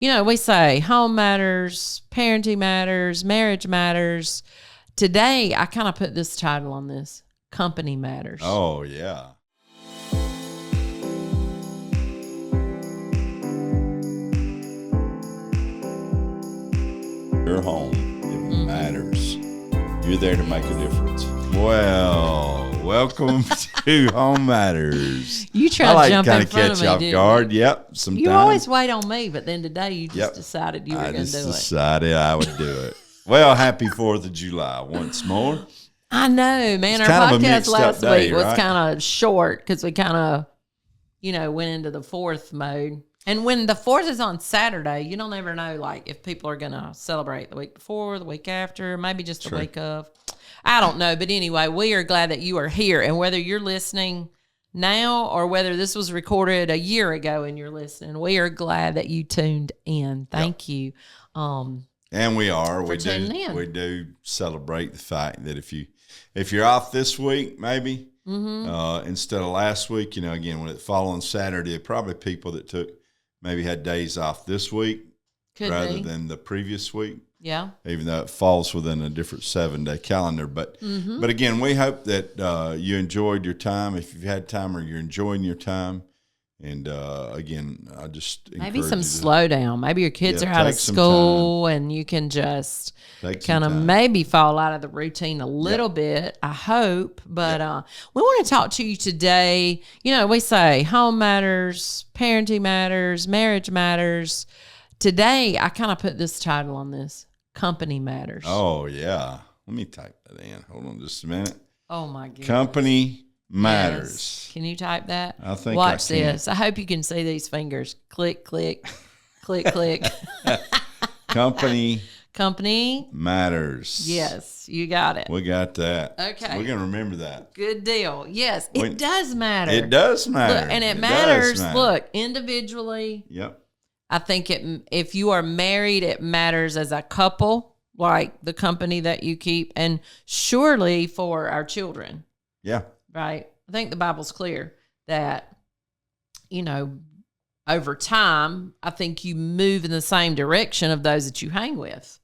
We say home matters, parenting matters, marriage matters. Today, I kind of put this title on this: company matters. Oh, yeah. Your home, it matters. You're there to make a difference. Well, welcome to Home Matters. You try to jump in front of me, I like to kind of catch you off guard. Yep, sometimes. You always wait on me, but then today you just decided you were going to do it. I just decided I would do it. Well, happy 4th of July once more. I know, man. It's our kind of a podcast mixed up last day, week was right? kind of short because we kind of, went into the 4th mode. And when the 4th is on Saturday, you don't ever know, like, if people are going to celebrate the week before, the week after, maybe just the week of. I don't know. But anyway, we are glad that you are here. And whether you're listening now or whether this was recorded a year ago and you're listening, we are glad that you tuned in. Thank you. And we are. We do celebrate the fact that if you're off this week, maybe instead of last week, again, when it fall on Saturday, probably people that maybe had days off this week rather than the previous week. Yeah. Even though it falls within a different 7-day calendar. But again, we hope that you enjoyed your time. If you've had time or you're enjoying your time. And again, I just maybe some slowdown. Maybe your kids are out of school and you can just kind of maybe fall out of the routine a little bit, I hope. But we want to talk to you today. We say home matters, parenting matters, marriage matters. Today, I kind of put this title on this: company matters. Oh, yeah. Let me type that in. Hold on just a minute. Oh, my goodness. Company matters. Yes. Can you type that? I think Watch I can. this. I hope you can see these fingers. Click, click, click, click. Company matters. Yes, you got it. We got that. Okay. We're going to remember that. Good deal. Yes, it does matter. It does matter. Look, and it matters. Look, individually. Yep. I think if you are married, it matters as a couple, like the company that you keep, and surely for our children. Yeah. Right. I think the Bible's clear that, over time, I think you move in the same direction of those that you hang with.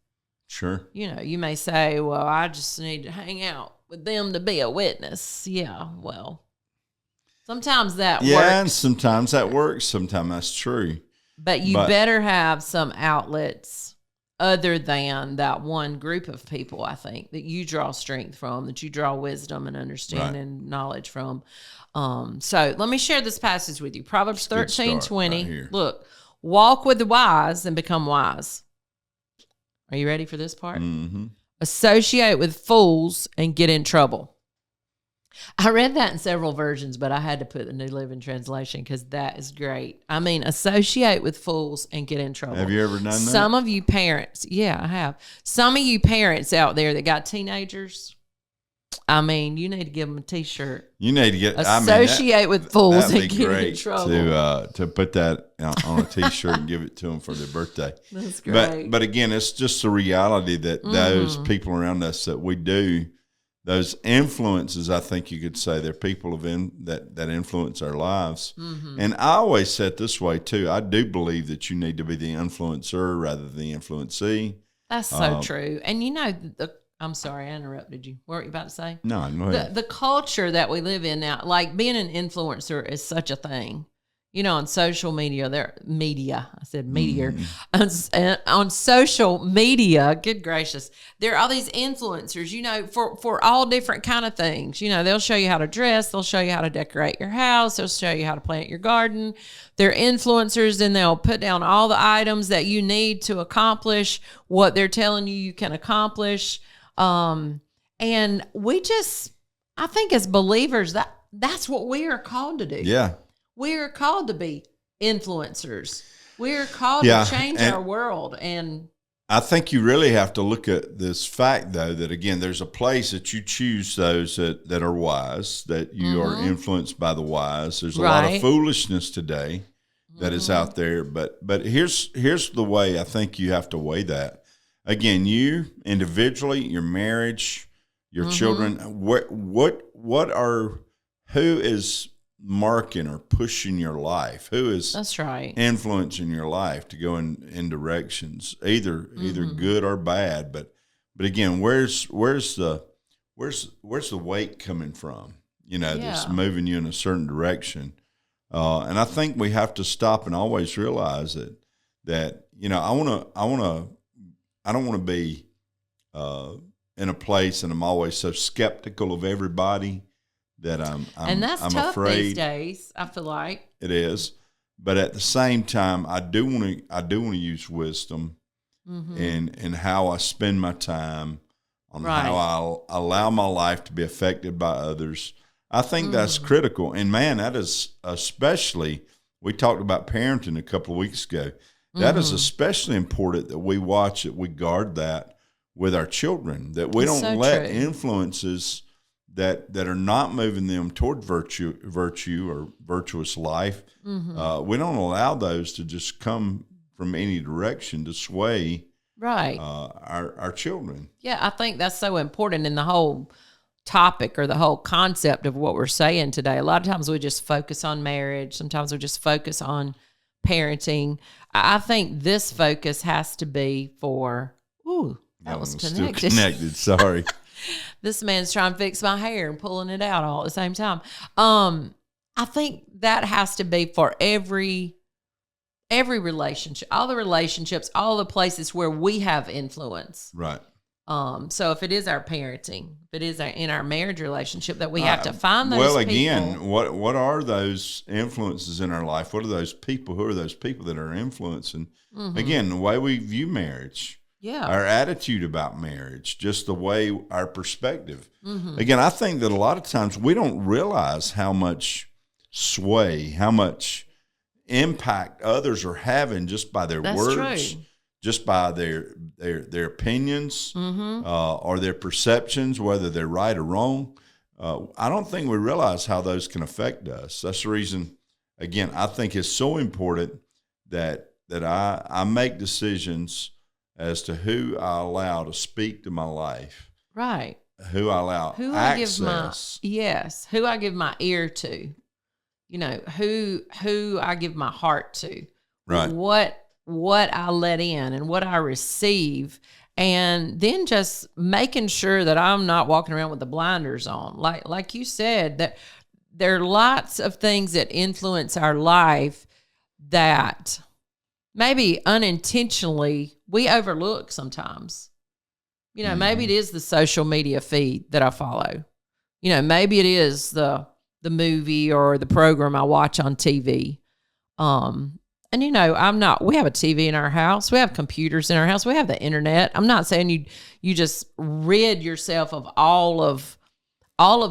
Sure. You may say, well, I just need to hang out with them to be a witness. Yeah, well, sometimes that works. Yeah, and sometimes that works. Sometimes that's true. But you better have some outlets other than that one group of people, I think, that you draw strength from, that you draw wisdom and understanding and knowledge from. So let me share this passage with you. Proverbs 13:20. Right, look, walk with the wise and become wise. Are you ready for this part? Mm-hmm. Associate with fools and get in trouble. I read that in several versions, but I had to put the New Living Translation because that is great. I mean, associate with fools and get in trouble. Have you ever done that? Some of you parents, yeah, I have. Some of you parents out there that got teenagers, I mean, you need to give them a T-shirt. You need to get associate with fools and get in trouble. To put that on a T-shirt and give it to them for their birthday. That's great. But again, it's just the reality that those people around us that we do. Those influences, I think you could say, they're people that influence our lives. Mm-hmm. And I always say it this way, too. I do believe that you need to be the influencer rather than the influencee. That's so true. And I'm sorry, I interrupted you. What were you about to say? No, go ahead. The culture that we live in now, like being an influencer is such a thing. On social media, on social media, good gracious, there are all these influencers, for all different kind of things. They'll show you how to dress. They'll show you how to decorate your house. They'll show you how to plant your garden. They're influencers, and they'll put down all the items that you need to accomplish what they're telling you can accomplish. And I think as believers, that's what we are called to do. Yeah. We're called to be influencers. We're called to change our world. And I think you really have to look at this fact, though, that, again, there's a place that you choose those that are wise, that you are influenced by the wise. There's a lot of foolishness today that is out there. But here's the way I think you have to weigh that. Again, you individually, your marriage, your children, who is marking or pushing your life? Who is that's right influencing your life to go in directions either good or bad? But again, where's the weight coming from? That's moving you in a certain direction. And I think we have to stop and always realize that I don't want to be in a place, and I'm always so skeptical of everybody that and that's I'm tough afraid these days. I feel like it is, but at the same time, I do want to use wisdom in how I spend my time, on how I'll allow my life to be affected by others. I think that's critical, and man, that is especially. We talked about parenting a couple of weeks ago. That is especially important that we watch it, we guard that with our children, that we don't let influences that are not moving them toward virtue or virtuous life. We don't allow those to just come from any direction to sway our children. Yeah, I think that's so important in the whole topic or the whole concept of what we're saying today. A lot of times we just focus on marriage. Sometimes we just focus on parenting. I think this focus has to be for, that was connected. Still connected, sorry. This man's trying to fix my hair and pulling it out all at the same time. I think that has to be for every relationship, all the relationships, all the places where we have influence. Right. So if it is our parenting, if it is in our marriage relationship, that we have to find those people. Again, what are those influences in our life? What are those people? Who are those people that are influencing? Again, the way we view marriage, our attitude about marriage, just the way our perspective. Again, I think that a lot of times we don't realize how much sway, how much impact others are having just by their words. True. Just by their opinions or their perceptions, whether they're right or wrong. I don't think we realize how those can affect us. That's the reason, again, I think it's so important that I make decisions as to who I allow to speak to my life. Right. Who I allow access. Who I give my ear to. Who I give my heart to. Right. What I let in and what I receive, and then just making sure that I'm not walking around with the blinders on. Like you said, that there are lots of things that influence our life that maybe unintentionally we overlook sometimes. Maybe it is the social media feed that I follow. Maybe it is the movie or the program I watch on TV. And we have a TV in our house. We have computers in our house. We have the internet. I'm not saying you just rid yourself of all of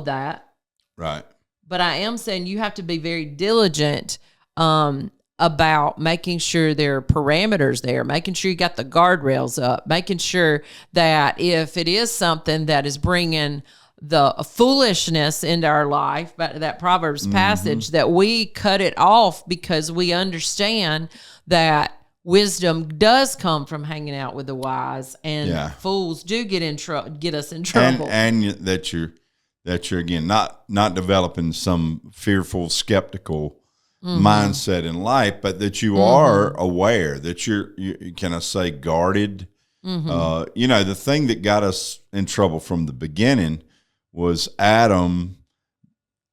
that. Right. But I am saying you have to be very diligent about making sure there are parameters there, making sure you got the guardrails up, making sure that if it is something that is bringing the foolishness into our life, but that Proverbs passage, that we cut it off because we understand that wisdom does come from hanging out with the wise, and fools do get us in trouble. And that you're again not developing some fearful, skeptical mindset in life, but that you are aware that you can I say guarded. The thing that got us in trouble from the beginning was Adam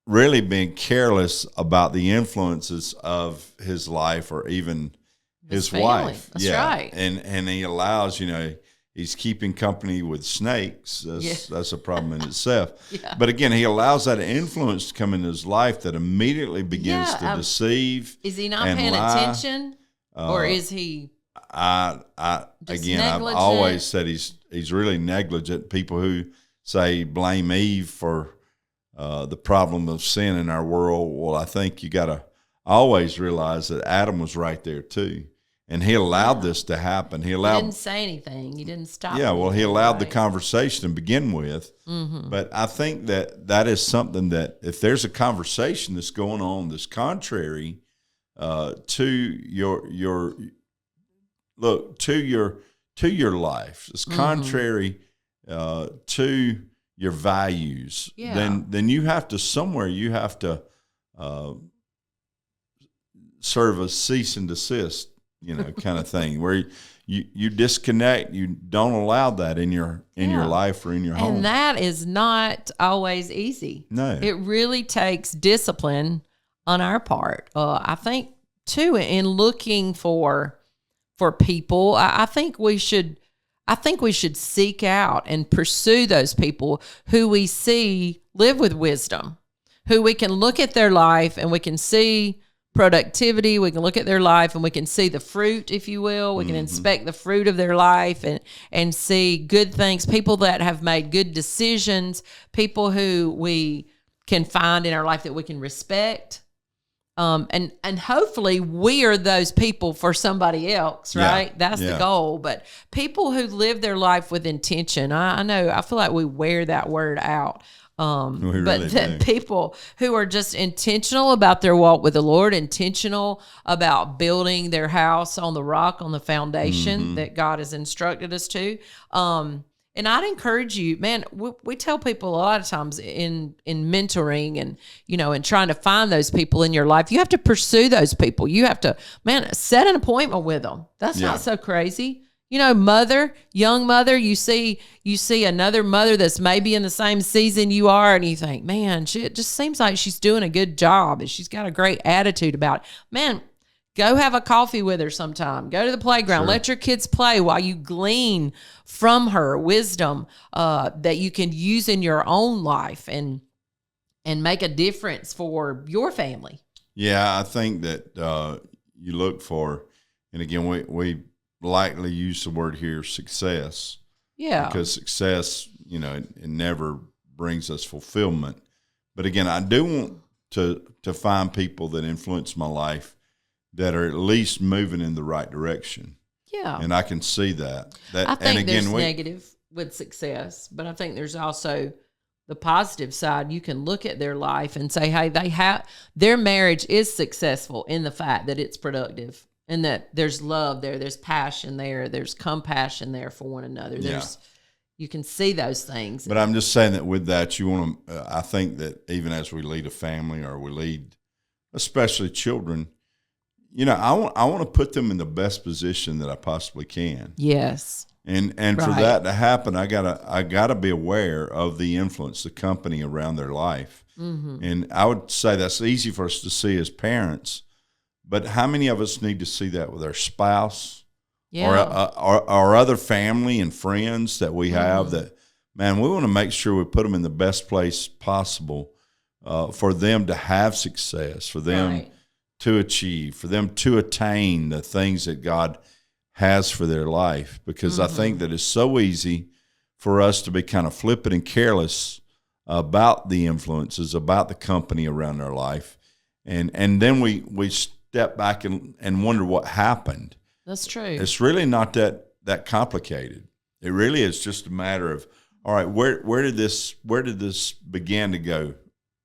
really being careless about the influences of his life or even his wife. That's right. And he allows, he's keeping company with snakes. That's a problem in itself. But again, he allows that influence to come into his life that immediately begins to deceive. Is he not paying attention? Or is he I've always said he's really negligent. People who say blame Eve for the problem of sin in our world. Well, I think you got to always realize that Adam was right there too, and he allowed this to happen. He didn't say anything. He didn't stop. Yeah, well, he allowed the conversation to begin with. But I think that is something that if there's a conversation that's going on that's contrary to your life, it's contrary to your values, then you have to serve a cease and desist, kind of thing, where you disconnect. You don't allow that in your life or in your home. And that is not always easy. No. It really takes discipline on our part. I think too, in looking for people, I think we should seek out and pursue those people who we see live with wisdom, who we can look at their life and we can see productivity. We can look at their life and we can see the fruit, if you will. We can inspect the fruit of their life and see good things, people that have made good decisions, people who we can find in our life that we can respect. And hopefully we are those people for somebody else, right? Yeah, That's the goal. But people who live their life with intention, I feel like we wear that word out. People who are just intentional about their walk with the Lord, intentional about building their house on the rock, on the foundation that God has instructed us to. And I'd encourage you, man, we tell people a lot of times in mentoring and, and trying to find those people in your life, you have to pursue those people. You have to, set an appointment with them. That's not so crazy. Young mother, you see another mother that's maybe in the same season you are, and you think, man, it just seems like she's doing a good job and she's got a great attitude about it. Man, go have a coffee with her sometime. Go to the playground. Sure. Let your kids play while you glean from her wisdom that you can use in your own life and make a difference for your family. Yeah, I think that you look for, and again, we likely use the word here, success. Yeah. Because success, it never brings us fulfillment. But again, I do want to find people that influence my life that are at least moving in the right direction. Yeah. And I can see that. I think there's negative with success, but I think there's also the positive side. You can look at their life and say, hey, their marriage is successful in the fact that it's productive and that there's love there, there's passion there, there's compassion there for one another. You can see those things. But I'm just saying that with that, you want to, I think that even as we lead a family or we lead, especially children, I want to put them in the best position that I possibly can. Yes. And for that to happen, I gotta be aware of the influence, the company around their life. Mm-hmm. And I would say that's easy for us to see as parents, but how many of us need to see that with our spouse or other family and friends that we have that, man, we want to make sure we put them in the best place possible for them to have success, for them to achieve, for them to attain the things that God has for their life. Because I think that it's so easy for us to be kind of flippant and careless about the influences, about the company around our life. And then we step back and wonder what happened. That's true. It's really not that complicated. It really is just a matter of, all right, where did this begin to go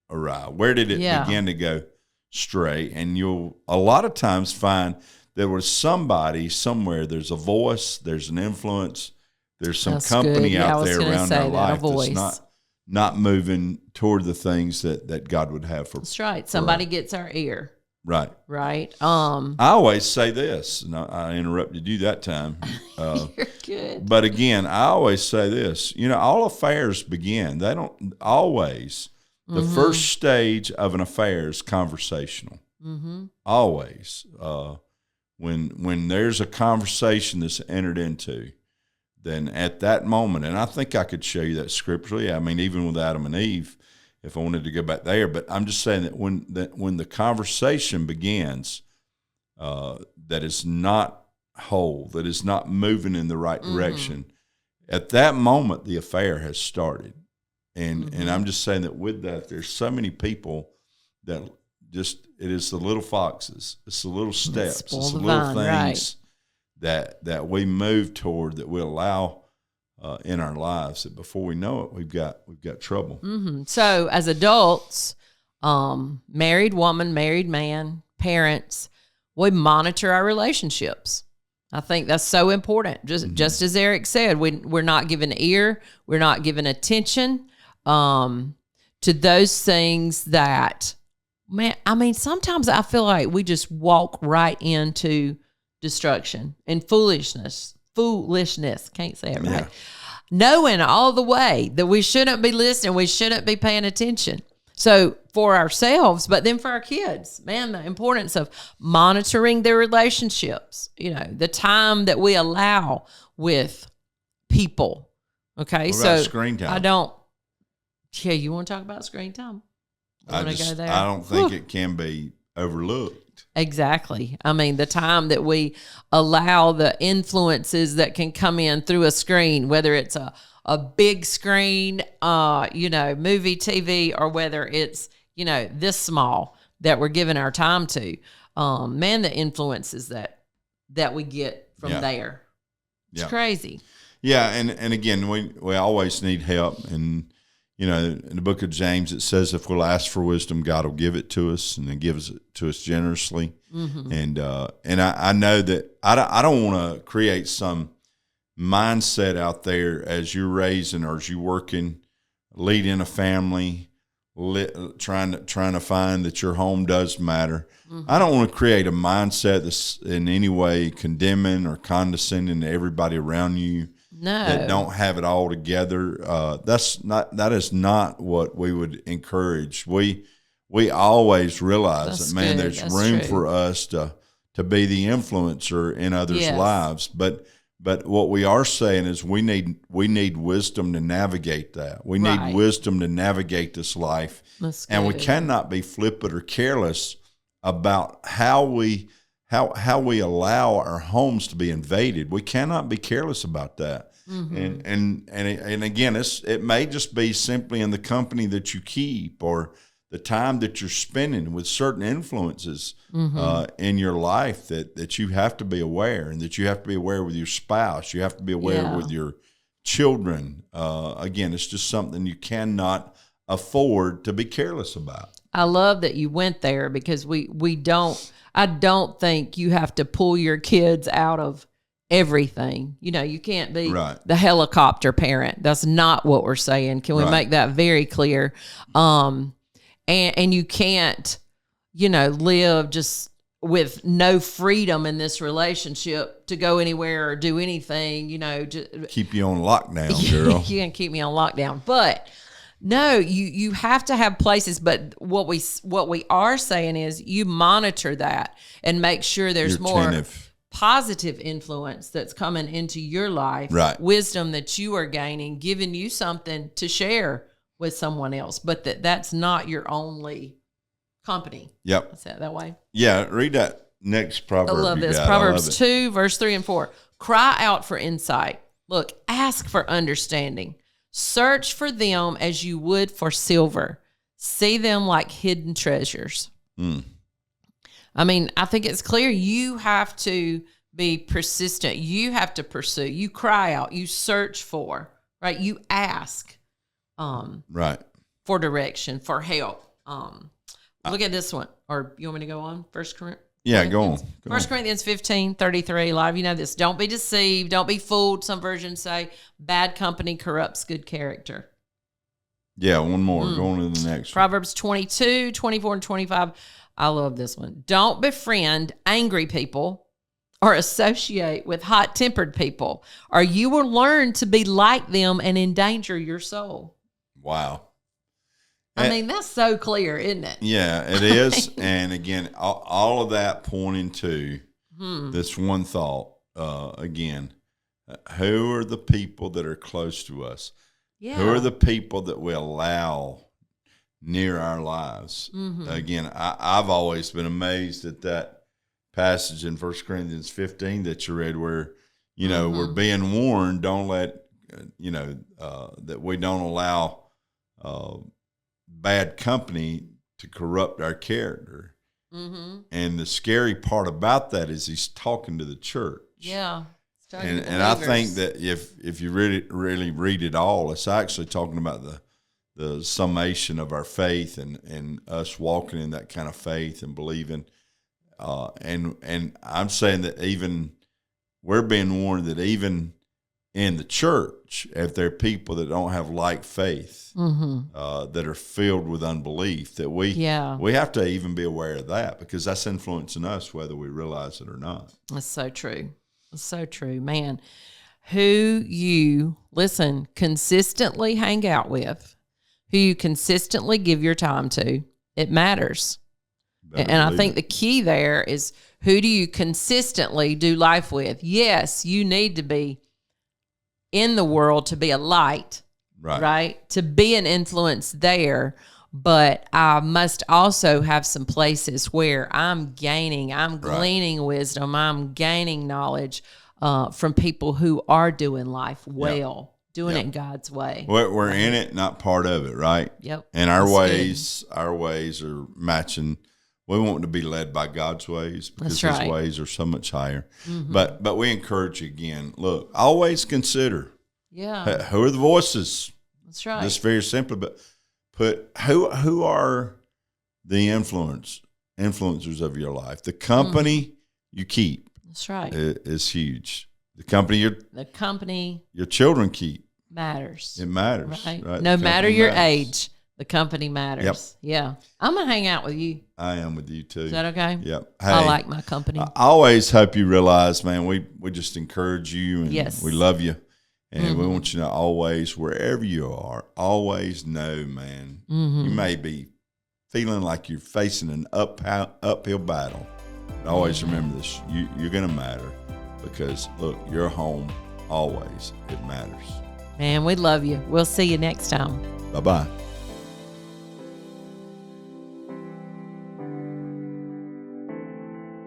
awry? Where did it begin to go stray? And you'll a lot of times find there was somebody somewhere, there's a voice, there's an influence, there's some company out there around our life that's not moving toward the things that God would have for. That's right. Somebody gets our ear. Right. Right. I always say this, and I interrupted you that time. You're good. But again, I always say this, all affairs begin. They don't always. The first stage of an affair is conversational. Mm-hmm. Always. When there's a conversation that's entered into, then at that moment, and I think I could show you that scripturally. I mean, even with Adam and Eve, if I wanted to go back there. But I'm just saying that when the conversation begins, that is not whole, that is not moving in the right direction, at that moment the affair has started. And I'm just saying that with that, there's so many people that just, it is the little foxes. It's the little steps. It's the little things that we move toward, that we allow in our lives, that before we know it, we've got trouble. Mm-hmm. So as adults, married woman, married man, parents, we monitor our relationships. I think that's so important. Just as Eric said, we're not giving ear, we're not giving attention to those things that Man, I mean, sometimes I feel like we just walk right into destruction and foolishness. Can't say it right. Yeah. Knowing all the way that we shouldn't be listening, we shouldn't be paying attention. So for ourselves, but then for our kids, man, the importance of monitoring their relationships, the time that we allow with people. Okay. What about screen time? You want to talk about screen time? I don't think it can be overlooked. Exactly. I mean, the time that we allow the influences that can come in through a screen, whether it's a big screen, movie, TV, or whether it's, this small that we're giving our time to, the influences that we get from there. It's crazy. Yeah. And again, we always need help. And, in the book of James, it says if we'll ask for wisdom, God will give it to us, and He gives it to us generously. Mm-hmm. And I know that I don't want to create some mindset out there as you're raising or as you're working, leading a family, trying to find that your home does matter. Mm-hmm. I don't want to create a mindset that's in any way condemning or condescending to everybody around you. No. That don't have it all together. That is not what we would encourage. We always realize there's room for us to be the influencer in others' lives. But what we are saying is we need wisdom to navigate that. We need wisdom to navigate this life. And we cannot be flippant or careless about how we allow our homes to be invaded. We cannot be careless about that. Mm-hmm. And again, it may just be simply in the company that you keep or the time that you're spending with certain influences in your life that you have to be aware, and that you have to be aware with your spouse. You have to be aware with your children. Again, it's just something you cannot afford to be careless about. I love that you went there, because I don't think you have to pull your kids out of everything. You can't be the helicopter parent. That's not what we're saying. Can we make that very clear? And you can't, live just with no freedom in this relationship to go anywhere or do anything, just keep you on lockdown, girl. You can keep me on lockdown. But no, you have to have places. But what we are saying is you monitor that and make sure there's more positive influence that's coming into your life, wisdom that you are gaining, giving you something to share with someone else, but that's not your only company. Yep. I say it that way. Yeah. Read that next proverb. I love this. Proverbs 2, verse 3 and 4. Cry out for insight. Look, ask for understanding. Search for them as you would for silver. See them like hidden treasures. I mean, I think it's clear you have to be persistent. You have to pursue. You cry out. You search for, right? You ask for direction, for help. Look at this one. Or you want me to go on? First Corinthians? Yeah, go on. 1 Corinthians 15:33. A lot of you know this. Don't be deceived. Don't be fooled. Some versions say bad company corrupts good character. Yeah, one more. Go on to the next one. Proverbs 22, 24, and 25. I love this one. Don't befriend angry people or associate with hot-tempered people, or you will learn to be like them and endanger your soul. Wow. I mean, that's so clear, isn't it? Yeah, it is. And again, all of that pointing to this one thought. Again, who are the people that are close to us? Yeah. Who are the people that we allow near our lives? Mm-hmm. Again, I've always been amazed at that passage in 1 Corinthians 15 that you read where, we're being warned, don't let, that we don't allow bad company to corrupt our character. Mm-hmm. And the scary part about that is he's talking to the church. Yeah. And I think that if you really read it all, it's actually talking about the summation of our faith and us walking in that kind of faith and believing. And I'm saying that even we're being warned that even in the church, if there are people that don't have like faith, that are filled with unbelief, that we have to even be aware of that, because that's influencing us whether we realize it or not. That's so true. That's so true, man. Who you consistently hang out with, who you consistently give your time to, it matters. And I think the key there is, who do you consistently do life with? Yes, you need to be in the world to be a light, right? To be an influence there. But I must also have some places where I'm gleaning wisdom, I'm gaining knowledge from people who are doing life well, doing it in God's way. We're in it, not part of it, right? Yep. And our ways are matching. We want to be led by God's ways, because His ways are so much higher. But we encourage you again, look, always consider who are the voices. That's right. Just very simply, but put who are the influencers of your life. The company you keep. That's right. Is huge. The company your children keep matters. It matters. Right? No matter your age. The company matters. Yep. Yeah. I'm going to hang out with you. I am with you too. Is that okay? Yep. Hey, I like my company. I always hope you realize, man, we just encourage you, and we love you. And we want you to always, wherever you are, always know, man, you may be feeling like you're facing an uphill battle. But always remember this, you're going to matter, because, look, your home, always, it matters. Man, we love you. We'll see you next time. Bye-bye.